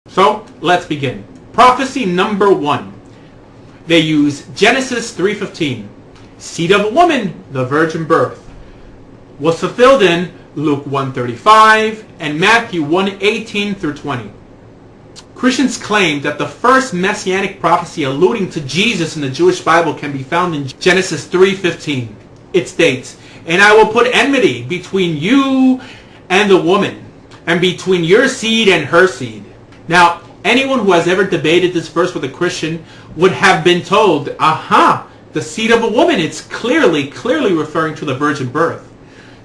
So, let's begin. Prophecy number 1. They use Genesis 3:15. Seed of a woman, the virgin birth. Was fulfilled in Luke 1:35 and Matthew 1:18 through 20. Christians claim that the first messianic prophecy alluding to Jesus in the Jewish Bible can be found in Genesis 3:15. It states, "And I will put enmity between you and the woman, and between your seed and her seed." Now, anyone who has ever debated this verse with a Christian would have been told, the seed of a woman, it's clearly referring to the virgin birth.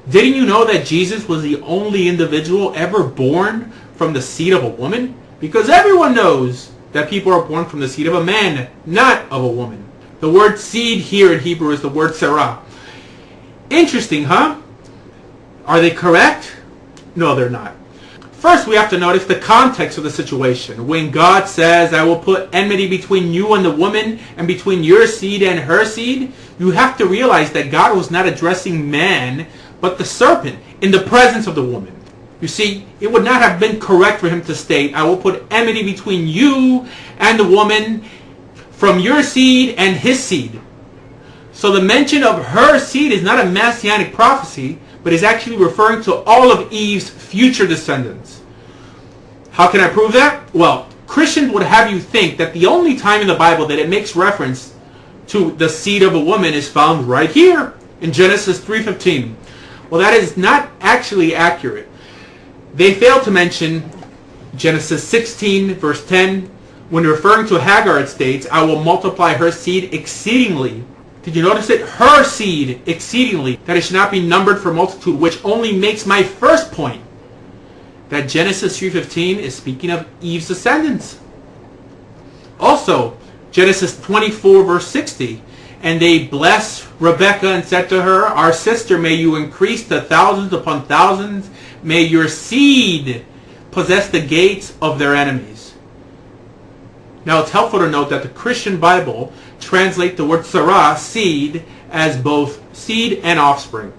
Didn't you know that Jesus was the only individual ever born from the seed of a woman? Because everyone knows that people are born from the seed of a man, not of a woman. The word seed here in Hebrew is the word sarah. Interesting, huh? Are they correct? No, they're not. First, we have to notice the context of the situation. When God says, "I will put enmity between you and the woman, and between your seed and her seed," you have to realize that God was not addressing man, but the serpent, in the presence of the woman. You see, it would not have been correct for him to state, "I will put enmity between you and the woman, from your seed and his seed." So the mention of her seed is not a messianic prophecy, but is actually referring to all of Eve's future descendants. How can I prove that? Well, Christians would have you think that the only time in the Bible that it makes reference to the seed of a woman is found right here in Genesis 3:15. Well, that is not actually accurate. They fail to mention Genesis 16 verse 10. When referring to Hagar, it states, "I will multiply her seed exceedingly." Did you notice it? Her seed exceedingly. That it should not be numbered for multitude, which only makes my first point, that Genesis 3:15 is speaking of Eve's descendants. Also, Genesis 24 verse 60, "And they blessed Rebekah and said to her, 'Our sister, may you increase to thousands upon thousands. May your seed possess the gates of their enemies.'" Now, it's helpful to note that the Christian Bible translates the word sarah, seed, as both seed and offspring.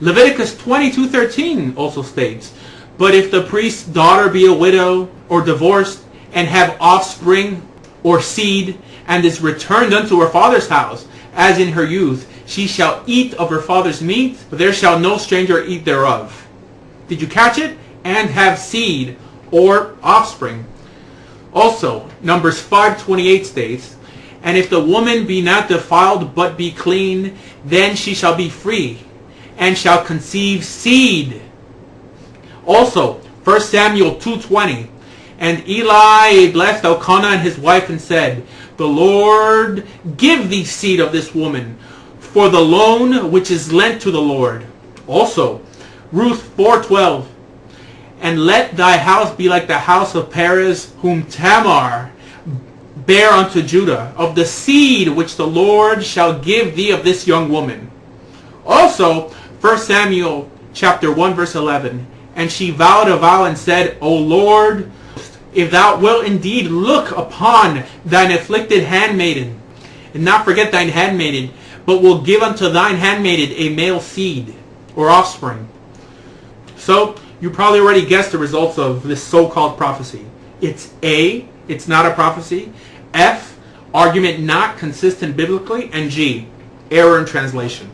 Leviticus 22:13 also states, "But if the priest's daughter be a widow or divorced, and have offspring or seed, and is returned unto her father's house, as in her youth, she shall eat of her father's meat, but there shall no stranger eat thereof." Did you catch it? And have seed or offspring. Also, Numbers 5:28 states, "And if the woman be not defiled but be clean, then she shall be free, and shall conceive seed." Also, 1 Samuel 2:20, "And Eli blessed Elkanah and his wife and said, 'The Lord give thee seed of this woman, for the loan which is lent to the Lord.'" Also, Ruth 4:12, "And let thy house be like the house of Perez, whom Tamar bare unto Judah, of the seed which the Lord shall give thee of this young woman." Also, 1 Samuel chapter 1 verse 11, "And she vowed a vow and said, O Lord, if thou wilt indeed look upon thine afflicted handmaiden, and not forget thine handmaiden, but will give unto thine handmaiden a male seed," or offspring. So, you probably already guessed the results of this so-called prophecy. It's A, it's not a prophecy. F, argument not consistent biblically. And G, error in translation.